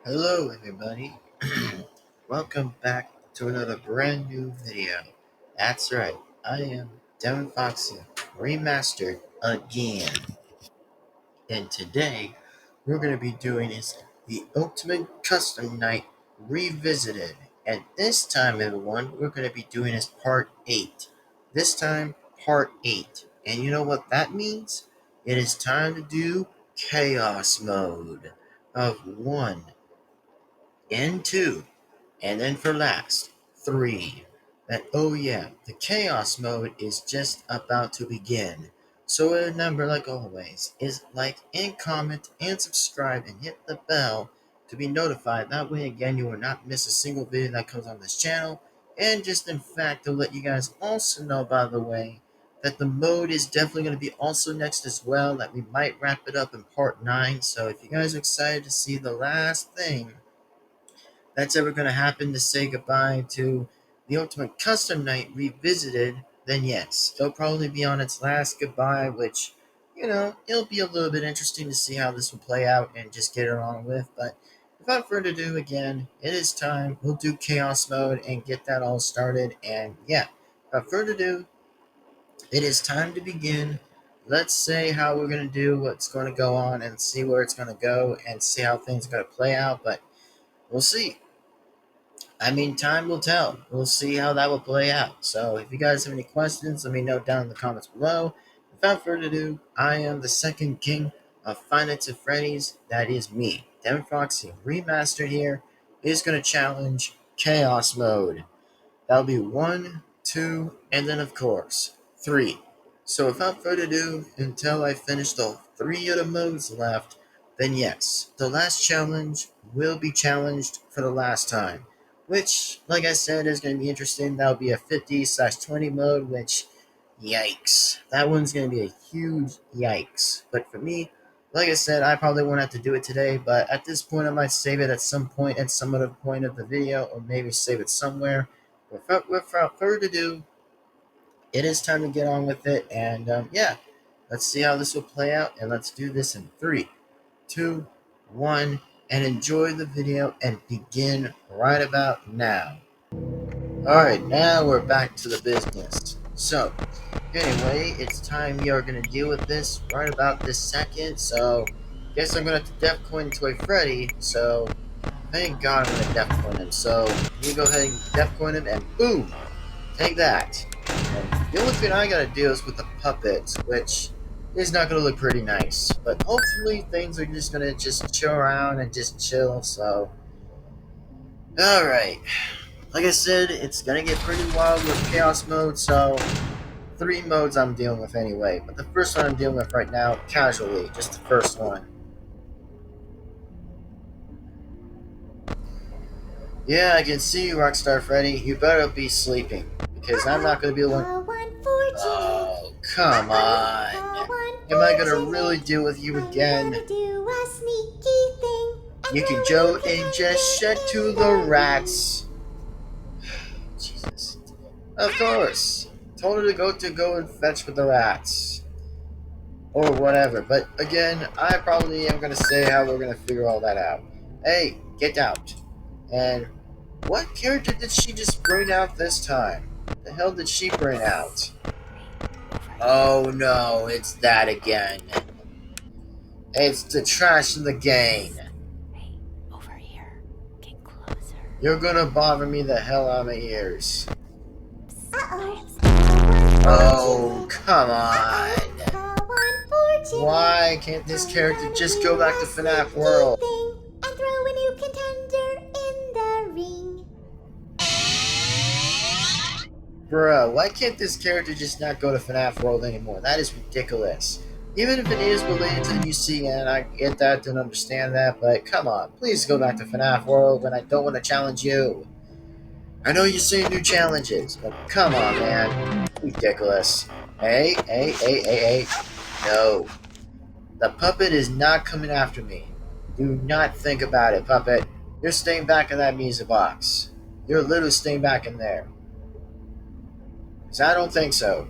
Hello everybody, welcome back to another brand new video. That's right, I am Devin-Foxy, remastered again. And today, we're going to be doing is the Ultimate Custom Night Revisited. And this time everyone, we're going to be doing is part 8. This time, part 8. And you know what that means? It is time to do Chaos Mode of 1 and 2. And then for last, 3. That, oh yeah, the chaos mode is just about to begin. So remember, like always, is like and comment and subscribe and hit the bell to be notified. That way, again, you will not miss a single video that comes on this channel. And just in fact, to let you guys also know, by the way, that the mode is definitely going to be also next as well. That we might wrap it up in part 9. So if you guys are excited to see the last thing that's ever going to happen to say goodbye to the Ultimate Custom Night Revisited, then yes, it'll probably be on its last goodbye, which, it'll be a little bit interesting to see how this will play out and just get it on with. But without further ado, again, it is time. We'll do Chaos Mode and get that all started. And yeah, without further ado, it is time to begin. Let's say how we're going to do, what's going to go on, and see where it's going to go, and see how things are going to play out. But we'll see. I mean, time will tell. We'll see how that will play out. So, if you guys have any questions, let me know down in the comments below. Without further ado, I am the second king of Five Nights at Freddy's. That is me, Devin-Foxy, remastered here, is going to challenge Chaos Mode. That'll be 1, 2, and then, of course, 3. So, without further ado, until I finish the 3 of the modes left, then yes, the last challenge will be challenged for the last time. Which, like I said, is going to be interesting. That'll be a 50/20 mode, which, yikes. That one's going to be a huge yikes. But for me, like I said, I probably won't have to do it today, but at this point, I might save it at some point, at some other point of the video, or maybe save it somewhere. Without further ado, it is time to get on with it, and yeah, let's see how this will play out, and let's do this in 3, 2, 1, and enjoy the video and begin right about now. Alright, now we're back to the business. So, anyway, it's time we are going to deal with this right about this second, so guess I'm going to have to death coin to a Freddy, so thank God I'm going to death coin him. So, you go ahead and death coin him, and boom! Take that. And the only thing I gotta deal is with the puppets, which is not gonna look pretty nice. But hopefully things are just gonna just chill around and just chill, so. Alright. Like I said, it's gonna get pretty wild with Chaos Mode, so 3 modes I'm dealing with anyway. But the first one I'm dealing with right now, casually, just the first one. Yeah, I can see you, Rockstar Freddy. You better be sleeping, because I'm not gonna be the one. Oh, come on. Am I gonna really deal with you again? You can go and just shed to the rats. Jesus. Of course. Told her to go and fetch with the rats. Or whatever. But again, I probably am gonna say how we're gonna figure all that out. Hey, get out. And what character did she just bring out this time? The hell did she bring out? Oh no, it's that again. It's the trash in the game. Hey, over here. Get closer. You're gonna bother me the hell out of my ears. Uh-oh. Oh, come on. Why can't this character just go back to FNAF World? And throw a new contender in the ring. Bruh, why can't this character just not go to FNAF World anymore? That is ridiculous. Even if it is related to the UCN, I get that, don't understand that, but come on, please go back to FNAF World when I don't want to challenge you. I know you're saying new challenges, but come on, man. Ridiculous. Hey. No. The puppet is not coming after me. Do not think about it, puppet. You're staying back in that music box. You're literally staying back in there. Because I don't think so.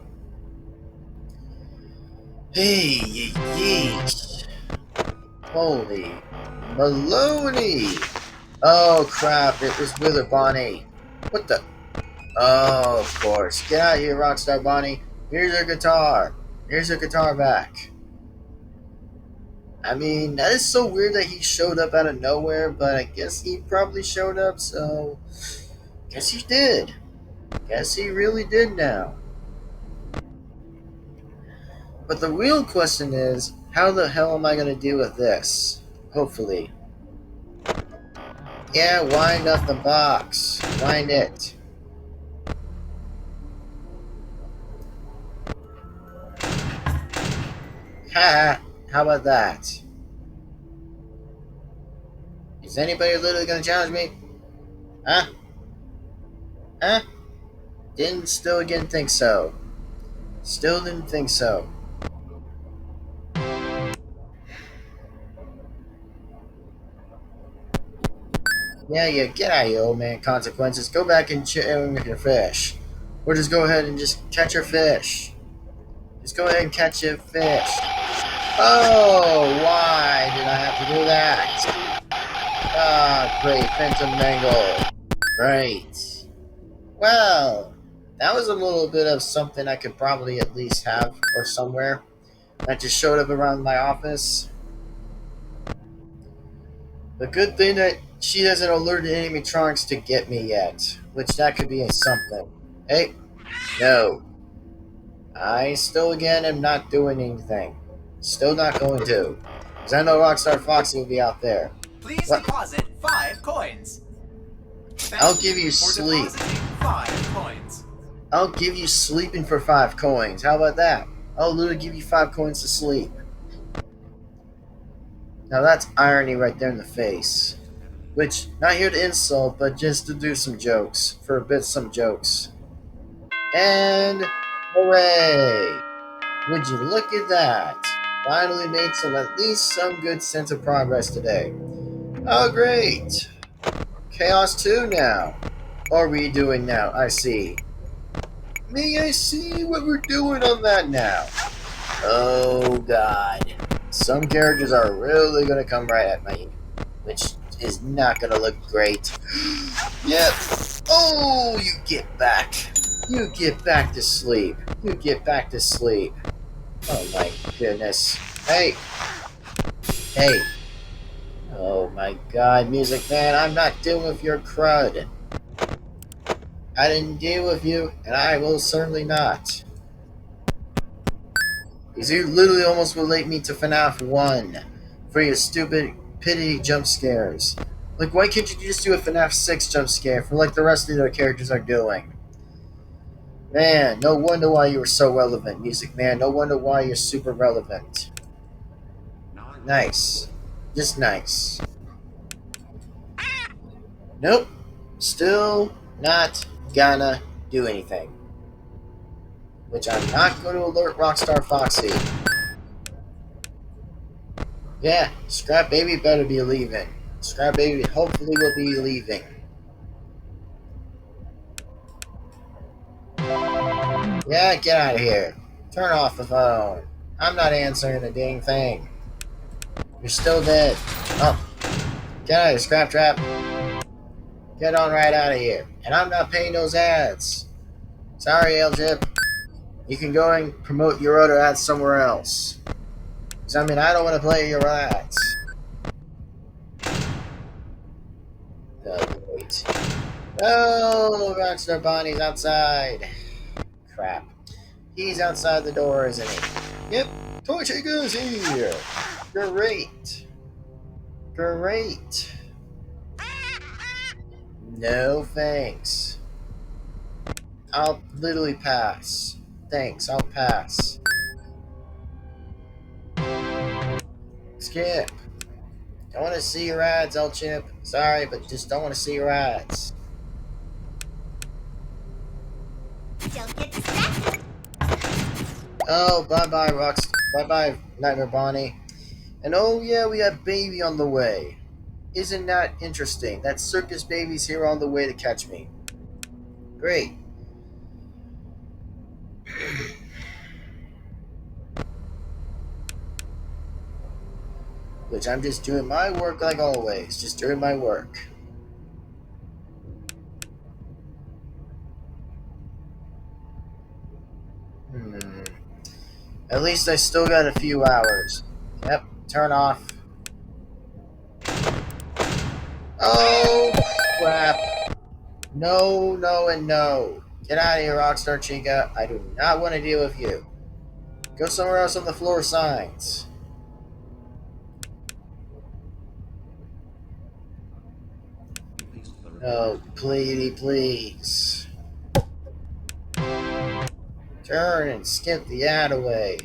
Hey, yeesh. Holy baloney. Oh crap, it was Wheeler Bonnie. What the? Oh, of course. Get out of here, Rockstar Bonnie. Here's your guitar. Here's your guitar back. I mean, that is so weird that he showed up out of nowhere, but I guess he probably showed up, so. Guess he did. Guess he really did now. But the real question is, how the hell am I going to deal with this? Hopefully. Yeah, wind up the box. Wind it. Ha! How about that? Is anybody literally going to challenge me? Huh? Huh? Still didn't think so. Still didn't think so. Yeah, get out of here, old man. Consequences. Go back and chill with your fish. Or just go ahead and just catch your fish. Just go ahead and catch your fish. Oh, why did I have to do that? Ah, great. Phantom Mangle. Great. Well, that was a little bit of something I could probably at least have or somewhere. That just showed up around my office. The good thing that she hasn't alerted animatronics to get me yet, which that could be something. Hey, no. I still again am not doing anything. Still not going to. Because I know Rockstar Foxy will be out there. Please What? deposit 5 coins. I'll give you sleep. 5 coins. I'll give you sleeping for 5 coins. How about that? I'll literally give you 5 coins to sleep. Now that's irony right there in the face. Which, not here to insult, but just to do some jokes. For a bit, some jokes. And hooray! Would you look at that? Finally made at least some good sense of progress today. Oh great! Chaos 2 now. What are we doing now? I see. May I see what we're doing on that now? Oh god. Some characters are really gonna come right at me. Which is not gonna look great. Yep. Oh, you get back. You get back to sleep. You get back to sleep. Oh my goodness. Hey. Hey. Oh my god, Music Man, I'm not dealing with your crud. I didn't deal with you, and I will certainly not. Because you literally almost relate me to FNAF 1 for your stupid pity jump scares. Like, why can't you just do a FNAF 6 jump scare for like the rest of the characters are doing? Man, no wonder why you were so relevant, Music Man. No wonder why you're super relevant. Nice. Just nice. Nope. Still not gonna do anything. Which I'm not going to alert Rockstar Foxy. Yeah, Scrap Baby better be leaving. Scrap Baby hopefully will be leaving. Yeah, get out of here. Turn off the phone. I'm not answering a dang thing. You're still dead. Oh, get out of here, Scrap Trap. Get on right out of here. And I'm not paying those ads. Sorry, L-Chip. You can go and promote your other ads somewhere else. Because, I mean, I don't want to play your ads. Oh, wait. Oh, Rockstar Bonnie's outside. Crap. He's outside the door, isn't he? Yep. Torchica's here. Great. Great. No thanks. I'll literally pass. Thanks, I'll pass. Skip. Don't want to see your ads, L-Chip. Sorry, but just don't want to see your ads. Don't get distracted. Oh, bye-bye, Rox. Bye-bye, Nightmare Bonnie. And oh yeah, we have Baby on the way. Isn't that interesting? That circus baby's here on the way to catch me. Great. Which I'm just doing my work like always. Just doing my work. At least I still got a few hours. Yep, turn off. Oh, crap. No, no, and no. Get out of here, Rockstar Chica. I do not want to deal with you. Go somewhere else on the floor signs. Oh, please. Turn and skip the ad away.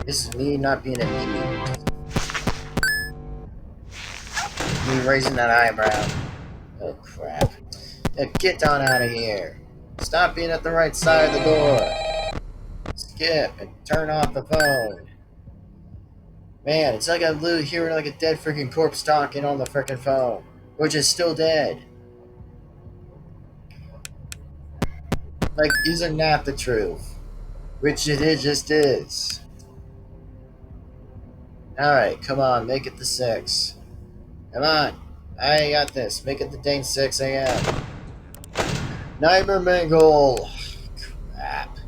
This is me not being amused. Me raising that eyebrow. Oh, crap. Get on out of here. Stop being at the right side of the door. Skip and turn off the phone. Man, it's like I'm literally hearing like a dead freaking corpse talking on the freaking phone, which is still dead. Like, isn't that the truth? Which it just is. Alright, come on, make it the 6. Come on. I got this. Make it the dang 6 a.m. Nightmare Mangle. Crap.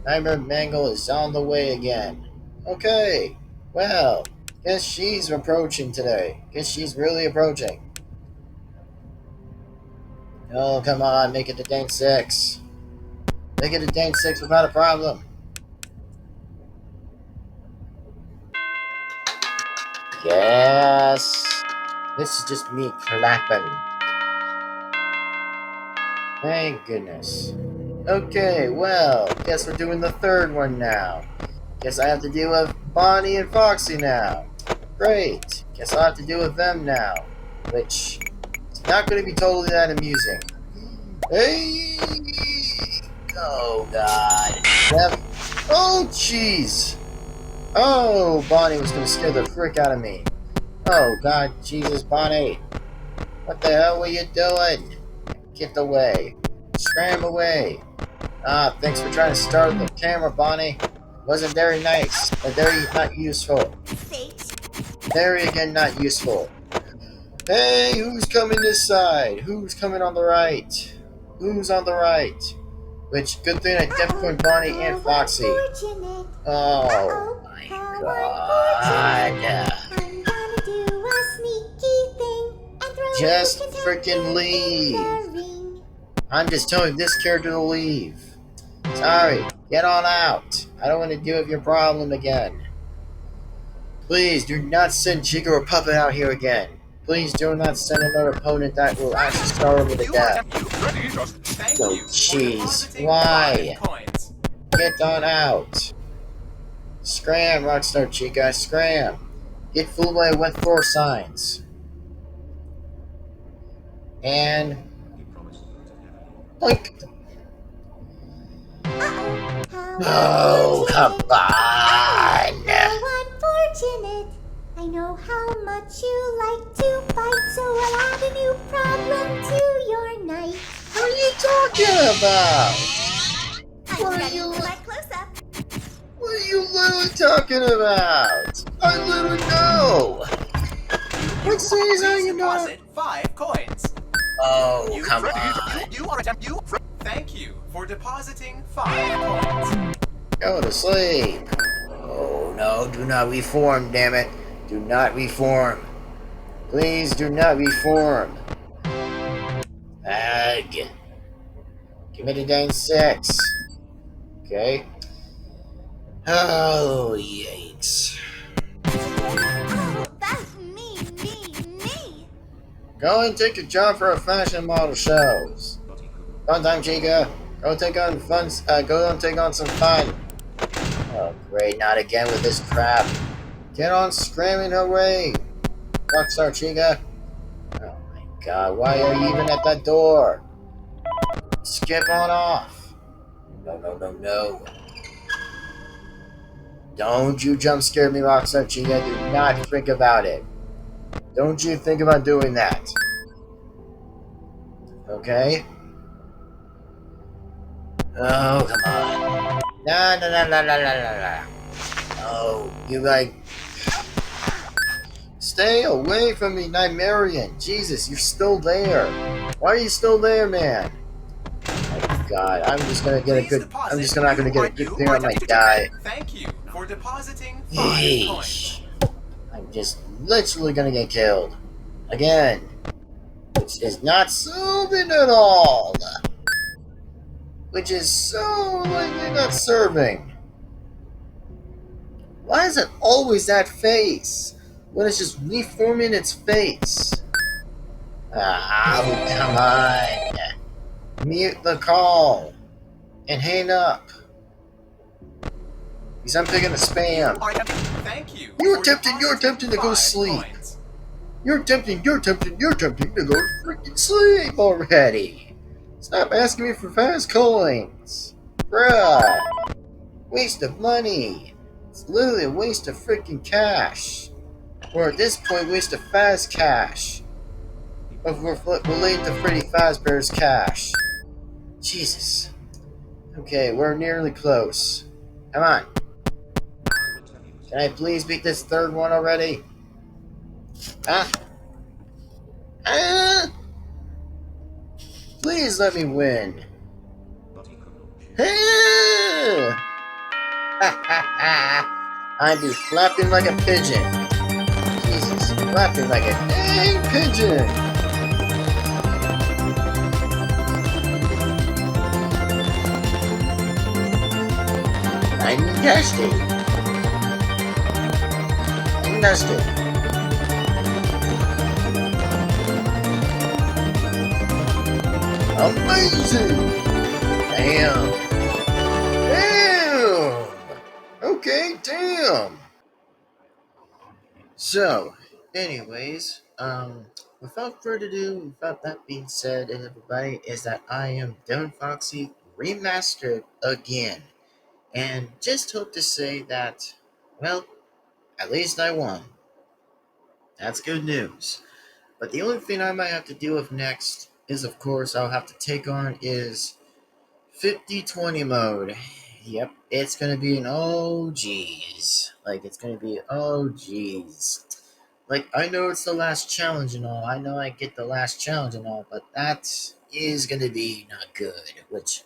Nightmare Mangle is on the way again. Okay. Well, guess she's approaching today. Guess she's really approaching. Oh, come on. Make it the dang 6. Make it a dang 6 without a problem. Yes. This is just me clapping. Thank goodness. Okay, well, guess we're doing the third one now. Guess I have to deal with Bonnie and Foxy now. Great. Guess I'll have to deal with them now. Which is not going to be totally that amusing. Hey! Oh, God. Yep. Oh, jeez. Oh, Bonnie was going to scare the frick out of me. Oh, God, Jesus, Bonnie. What the hell were you doing? Get away. Scram away. Ah, thanks for trying to start the camera, Bonnie. Wasn't very nice. Very not useful. Very, again, not useful. Hey, who's coming this side? Who's coming on the right? Who's on the right? Which, good thing I definitely Bonnie and Foxy. Oh, my God. Just freaking leave. I'm just telling this character to leave. Sorry, get on out. I don't want to deal with your problem again. Please do not send Chica or Puppet out here again. Please do not send another opponent that will actually starve me to death. Oh, jeez. Why? Get on out. Scram, Rockstar Chica, scram. Get fooled by wet floor signs. And... Boink. Oh, come on. How unfortunate. I know how much you like to fight, so I'll add a new problem to your night. What are you talking about? I'm ready for my close-up. What are you literally talking about? I literally know. What series are you not? Deposit 5 coins. Oh, come on. Thank you for depositing 5 coins. Go to sleep. Oh, no, do not reform, damn it. Do not reform. Please do not reform. Ag. Give me the dang 6. Okay. Oh, yikes. Oh, that's me. Go and take a job for a fashion model shows. Fun time, Chica. Go take on fun. Go and take on some fun. Oh, great! Not again with this crap. Get on scramming away, Rockstar Chica. Oh my God! Why are you even at that door? Skip on off. No. Don't you jump scare me, Rockstar Chica. Do not think about it. Don't you think about doing that. Okay? Oh, come on. No. Oh, you like... Stay away from me, Nightmarian. Jesus, you're still there. Why are you still there, man? God, I'm just gonna get a Please good. I'm deposit just not gonna you get a are good you thing are on my attempting to die. thank you for depositing 5 Yeesh. coins. I'm just literally gonna get killed again, which is not serving at all. Which is so likely not serving. Why is it always that face when it's just reforming its face? Oh, come on. Mute the call and hang up. Because I'm picking a You spam. are attempting to thank you You're for attempting to go 5 sleep. coins. You're attempting to go freaking sleep already. Stop asking me for fast coins. Bruh. Waste of money. It's literally a waste of freaking cash. Or at this point, waste of fast cash. Of related to Freddy Fazbear's cash. Jesus. Okay, we're nearly close. Come on. Can I please beat this third one already? Huh? Ah! Please let me win. Ah! I'd be flapping like a pigeon. Jesus, flapping like a dang pigeon. Fantastic. Fantastic. Amazing. Damn. Damn. Okay, damn. So, anyways, without further ado, without that being said, and everybody, is that I am Devin-Foxy Remastered again. And just hope to say that, well, at least I won. That's good news. But the only thing I might have to deal with next is, of course, I'll have to take on is 50-20 mode. Yep, it's gonna be an oh geez. Like, it's gonna be oh geez. Like, I know it's the last challenge and all. I know I get the last challenge and all, but that is gonna be not good. Which,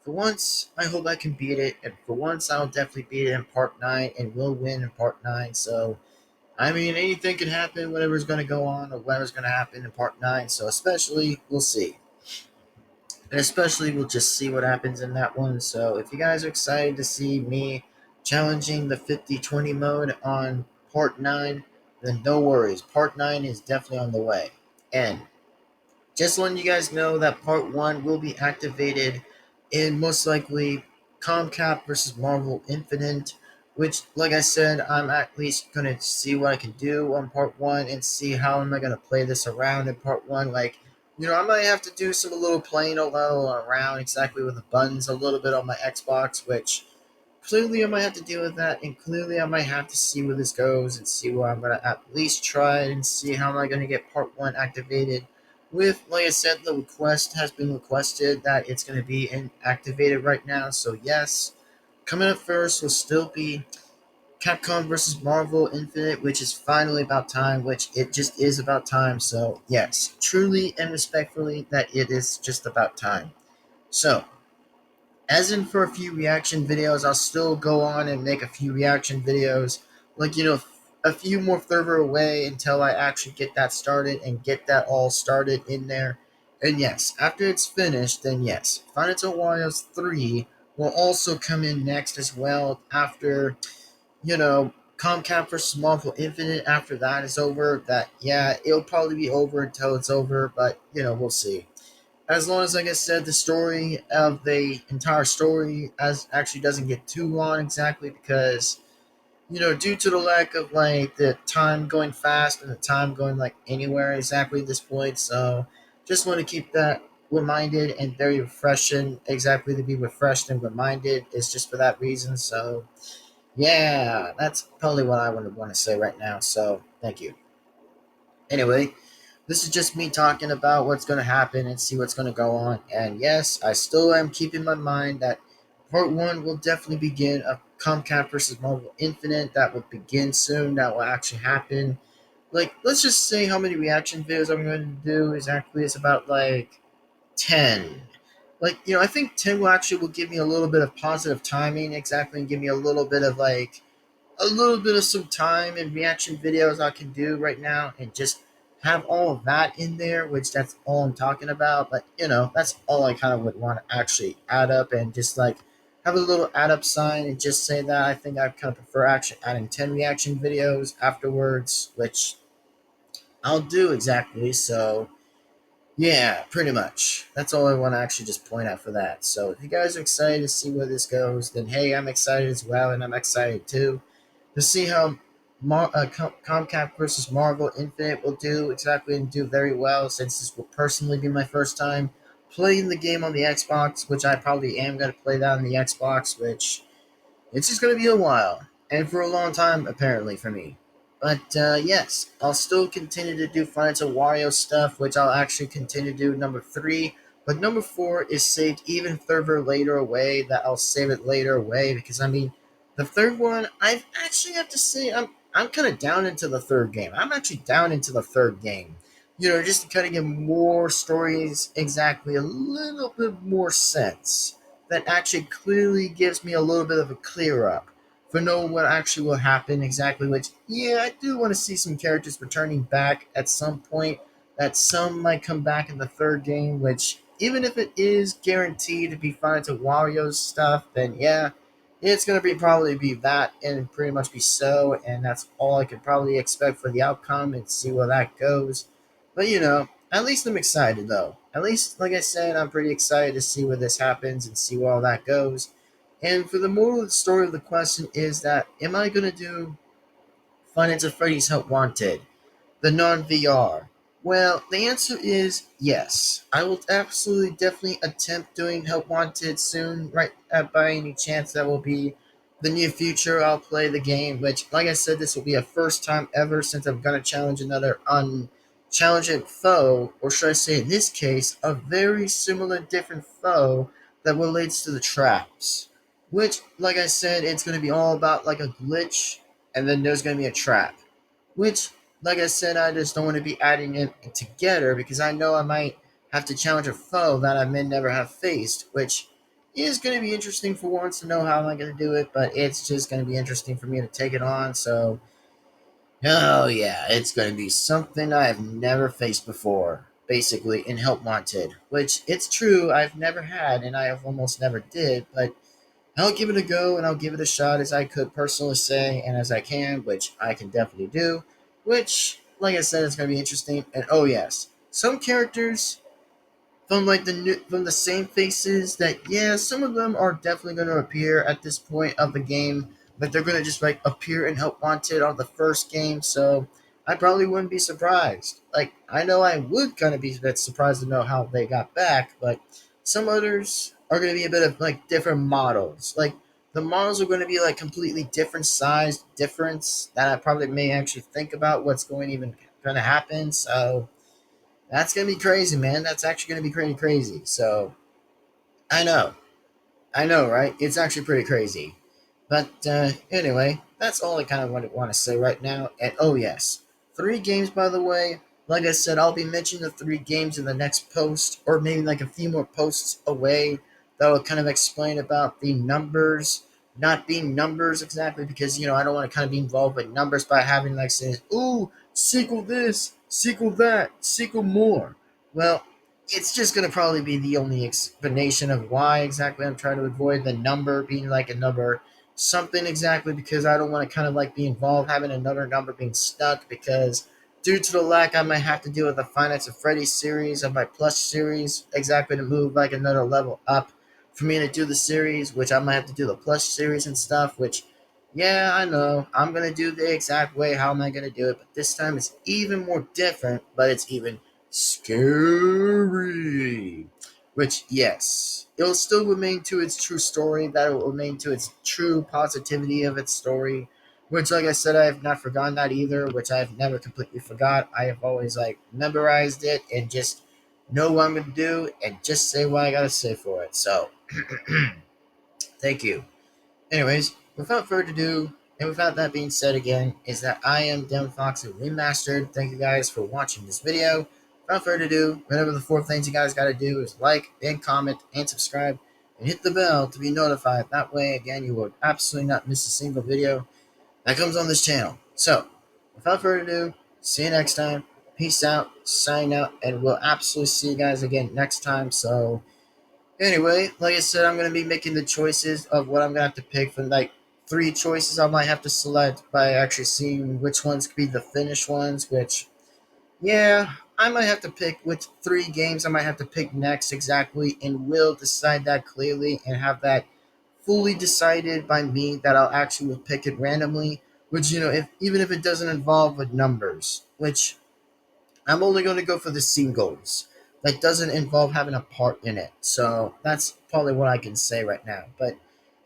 for once, I hope I can beat it. And for once, I'll definitely beat it in part 9 and will win in part 9. So, I mean, anything can happen, whatever's gonna go on, or whatever's gonna happen in part 9. So, especially, we'll see. And especially, we'll just see what happens in that one. So, if you guys are excited to see me challenging the 50-20 mode on part 9, then no worries. Part 9 is definitely on the way. And just letting you guys know that part 1 will be activated in most likely Comcap versus Marvel Infinite, which, like I said, I'm at least going to see what I can do on part 1 and see how am I going to play this around in part 1. Like, I might have to do some a little playing a little around exactly with the buttons a little bit on my Xbox, which clearly I might have to deal with that, and clearly I might have to see where this goes and see where I'm going to at least try it and see how am I going to get part 1 activated. With, like I said, the request has been requested that it's going to be activated right now, so yes. Coming up first will still be Capcom versus Marvel Infinite, which is finally about time, which it just is about time, so yes, truly and respectfully, that it is just about time. So, as in for a few reaction videos, I'll still go on and make a few reaction videos, like, a few more further away until I actually get that started and get that all started in there. And yes, after it's finished, then yes, Final Warriors 3 will also come in next as well after, Comcap vs. Marvel Infinite. After that is over, that, yeah, it'll probably be over until it's over, but, we'll see. As long as, like I said, the story of the entire story as actually doesn't get too long exactly, because due to the lack of like the time going fast and the time going like anywhere exactly at this point. So just want to keep that reminded and very refreshing, exactly to be refreshed and reminded is just for that reason. So yeah, that's probably what I would want to say right now. So thank you. Anyway, this is just me talking about what's going to happen and see what's going to go on. And yes, I still am keeping my mind that part 1 will definitely begin a Comcap versus Marvel Infinite. That will begin soon. That will actually happen. Like, let's just say how many reaction videos I'm going to do. Exactly, it's about like 10. like, I think 10 will give me a little bit of positive timing, exactly, and give me a little bit of like a little bit of some time and reaction videos I can do right now, and just have all of that in there, which that's all I'm talking about. But that's all I kind of would want to actually add up, and just like have a little add up sign and just say that I think I kind of prefer actually adding 10 reaction videos afterwards, which I'll do exactly. So yeah, pretty much. That's all I want to actually just point out for that. So if you guys are excited to see where this goes, then hey, I'm excited as well, and I'm excited too to see how Comcast versus Marvel Infinite will do exactly, and do very well, since this will personally be my first time playing the game on the Xbox, which I probably am going to play that on the Xbox, which it's just going to be a while, and for a long time, apparently, for me. But yes, I'll still continue to do Financial Wario stuff, which I'll actually continue to do number 3. But number 4 is saved even further later away, that I'll save it later away, because I mean, the third one, I actually have to say, I'm kind of down into the third game. I'm actually down into the third game. Just to kind of get more stories, exactly, a little bit more sense, that actually clearly gives me a little bit of a clear up for knowing what actually will happen exactly. Which, yeah, I do want to see some characters returning back at some point. That some might come back in the third game, which, even if it is guaranteed to be fine to Wario's stuff, then yeah, it's gonna be probably be that, and pretty much be so, and that's all I could probably expect for the outcome, and see where that goes. But at least I'm excited, though. At least, like I said, I'm pretty excited to see where this happens and see where all that goes. And for the moral of the story of the question is that, am I going to do Finance of Freddy's Help Wanted, the non VR? Well, the answer is yes. I will absolutely, definitely attempt doing Help Wanted soon, right? By any chance, that will be the near future. I'll play the game, which, like I said, this will be a first time ever since I'm going to challenge another unchallenging foe, or should I say, in this case, a very similar, different foe that relates to the traps. Which, like I said, it's going to be all about like a glitch, and then there's going to be a trap. Which, like I said, I just don't want to be adding it together, because I know I might have to challenge a foe that I may never have faced, which is going to be interesting for once to know how am I going to do it, but it's just going to be interesting for me to take it on. So, oh yeah, it's going to be something I have never faced before, basically, in Help Wanted, which it's true, I've never had, and I have almost never did, but I'll give it a go, and I'll give it a shot, as I could personally say, and as I can, which I can definitely do. Which, like I said, is going to be interesting. And oh yes, some characters from like from the same faces, that yeah, some of them are definitely going to appear at this point of the game, but they're going to just like appear and Help Wanted on the first game. So I probably wouldn't be surprised. Like, I know I would kind of be a bit surprised to know how they got back, but some others are going to be a bit of like different models. Like, the models are going to be like completely different size difference, that I probably may actually think about what's going to happen. So that's gonna be crazy, man. That's actually gonna be pretty crazy. So I know, I know, right? It's actually pretty crazy. But anyway, that's all I kind of want to say right now. And oh yes, 3 games, by the way. Like I said, I'll be mentioning the 3 games in the next post, or maybe like a few more posts away, that will kind of explain about the numbers not being numbers exactly, because I don't want to kind of be involved with numbers by having like saying, "Ooh, sequel this, sequel that, sequel more." Well, it's just going to probably be the only explanation of why exactly I'm trying to avoid the number being like a number something exactly, because I don't want to kind of like be involved having another number being stuck, because due to the lack I might have to deal with the Finance of Freddy series of my Plus series exactly, to move like another level up for me to do the series, which I might have to do the Plus series and stuff, which yeah, I know I'm going to do the exact way how am I going to do it, but this time it's even more different, but it's even scary. Which, yes, it'll still remain to its true story, that it will remain to its true positivity of its story. Which, like I said, I have not forgotten that either, which I have never completely forgot. I have always, like, memorized it and just know what I'm going to do and just say what I got to say for it. So, thank you. Anyways, without further ado, and without that being said again, is that I am Devin-Foxy Remastered. Thank you guys for watching this video. without further ado, remember the four things you guys got to do is like and comment and subscribe and hit the bell to be notified. That way, again, you will absolutely not miss a single video that comes on this channel. So, without further ado, see you next time. Peace out, sign out, and we'll absolutely see you guys again next time. So, anyway, like I said, I'm going to be making the choices of what I'm going to have to pick from like three choices I might have to select by actually seeing which ones could be the finished ones, which, yeah, I might have to pick which three games I might have to pick next exactly, and will decide that clearly and have that fully decided by me that I'll actually pick it randomly, which, if even if it doesn't involve with numbers, which I'm only going to go for the singles. That doesn't involve having a part in it. So that's probably what I can say right now. But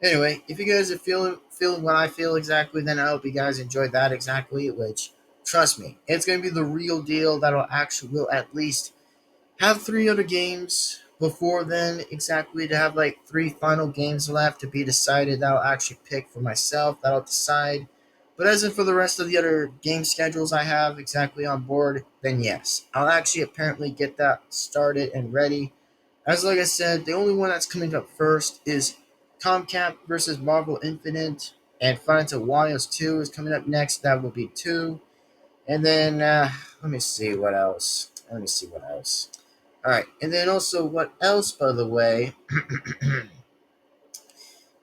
anyway, if you guys are feeling what I feel exactly, then I hope you guys enjoyed that exactly. Which, trust me, it's going to be the real deal. That'll actually will at least have three other games before then exactly, to have like three final games left to be decided that I'll actually pick for myself, that I'll decide. But as in for the rest of the other game schedules I have exactly on board, then yes, I'll actually apparently get that started and ready. As like I said, the only one that's coming up first is Comcap versus Marvel Infinite, and Final Fantasy Warriors 2 is coming up next. That will be 2. And then, let me see what else. All right, and then also what else, by the way,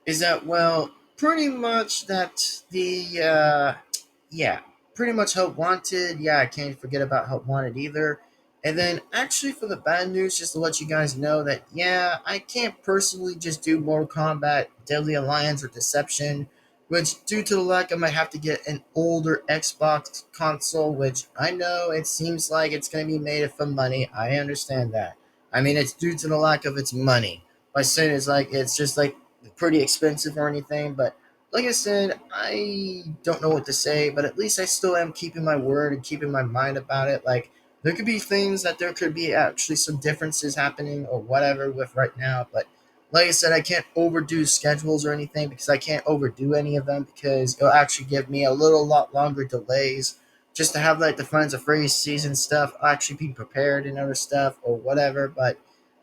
is that, well, pretty much that yeah, pretty much Help Wanted. Yeah, I can't forget about Help Wanted either. And then actually for the bad news, just to let you guys know that, yeah, I can't personally just do Mortal Kombat, Deadly Alliance, or Deception, which due to the lack, I might have to get an older Xbox console, which I know it seems like it's going to be made for money. I understand that. I mean, it's due to the lack of its money. By saying it's just like pretty expensive or anything, but like I said, I don't know what to say, but at least I still am keeping my word and keeping my mind about it. Like, there could be things that there could be actually some differences happening or whatever with right now, but like I said, I can't overdo schedules or anything, because I can't overdo any of them, because it'll actually give me a lot longer delays just to have like the Friends of Freddy's season stuff actually be prepared and other stuff or whatever. But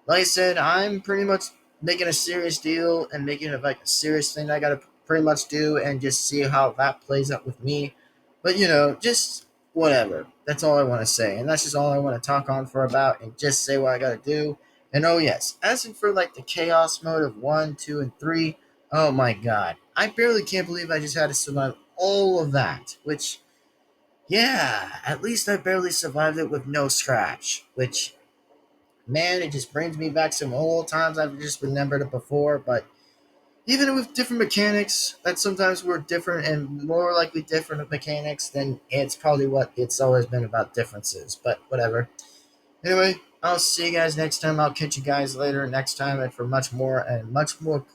like I said, I'm pretty much making a serious deal and making it like a serious thing I gotta pretty much do, and just see how that plays out with me. But just whatever. That's all I want to say, and that's just all I want to talk on for about, and just say what I gotta do. And oh yes, as in for like the chaos mode of 1, 2, and 3, oh my god, I barely can't believe I just had to survive all of that. Which, yeah, at least I barely survived it with no scratch. Which, man, it just brings me back some old times I've just remembered it before. But even with different mechanics that sometimes were different and more likely different mechanics, then it's probably what it's always been about, differences. But whatever. Anyway, I'll see you guys next time. I'll catch you guys later next time, and for much more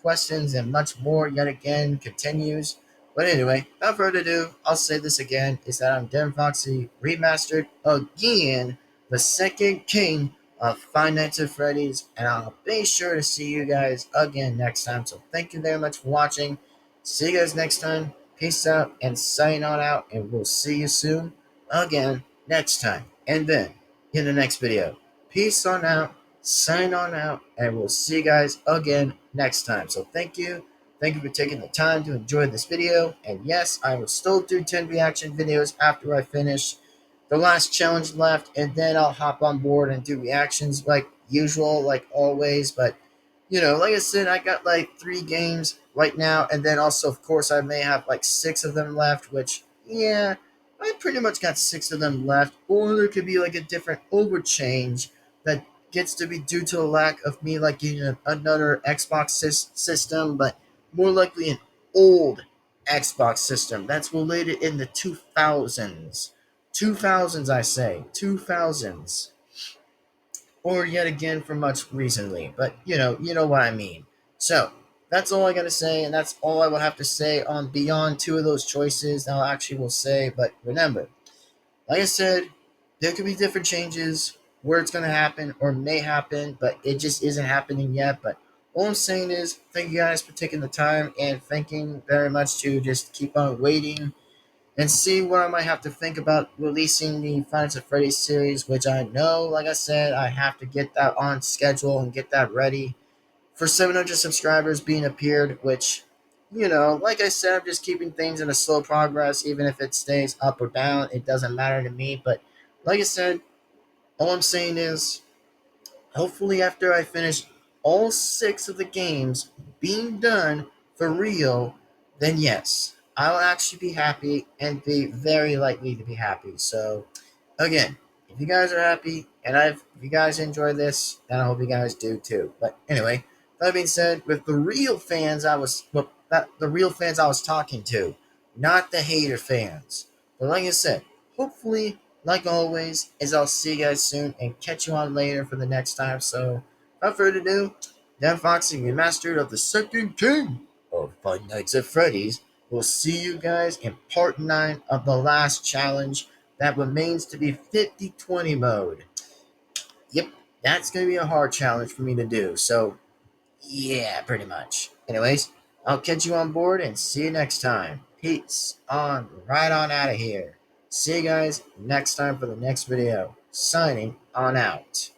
questions and much more yet again continues. But anyway, without further ado, I'll say this again, is that I'm Devin-Foxy, remastered again, the second king of Five Nights at Freddy's, and I'll be sure to see you guys again next time. So thank you very much for watching. See you guys next time. Peace out and sign on out, and we'll see you soon again next time. And then in the next video. Peace on out, sign on out, and we'll see you guys again next time. So thank you. Thank you for taking the time to enjoy this video. And yes, I will still do 10 reaction videos after I finish the last challenge left, and then I'll hop on board and do reactions like usual, like always. But like I said, I got like 3 games right now, and then also, of course, I may have like 6 of them left, which, yeah, I pretty much got 6 of them left. Or there could be like a different overchange that gets to be due to a lack of me like getting another Xbox system, but more likely an old Xbox system that's related in the 2000s. 2000s, I say. 2000s, or yet again for much recently. But you know what I mean. So that's all I gotta say, and that's all I will have to say on beyond 2 of those choices. I actually will say, but remember, like I said, there could be different changes where it's gonna happen or may happen, but it just isn't happening yet. But all I'm saying is, thank you guys for taking the time, and thanking very much to just keep on waiting and see what I might have to think about releasing the Five Nights at Freddy's series, which I know, like I said, I have to get that on schedule and get that ready for 700 subscribers being appeared, which, like I said, I'm just keeping things in a slow progress. Even if it stays up or down, it doesn't matter to me. But like I said, all I'm saying is, hopefully, after I finish all six of the games being done for real, then yes, I'll actually be happy and be very likely to be happy. So, again, if you guys are happy and if you guys enjoy this, then I hope you guys do too. But anyway, that being said, with the real fans the real fans I was talking to, not the hater fans. But like I said, hopefully, like always, is I'll see you guys soon and catch you on later for the next time. So, without further ado, Devin-Foxy, Remastered of the Second King of Five Nights at Freddy's. We'll see you guys in part 9 of the last challenge that remains to be 50-20 mode. Yep, that's going to be a hard challenge for me to do. So, yeah, pretty much. Anyways, I'll catch you on board and see you next time. Peace on right on out of here. See you guys next time for the next video. Signing on out.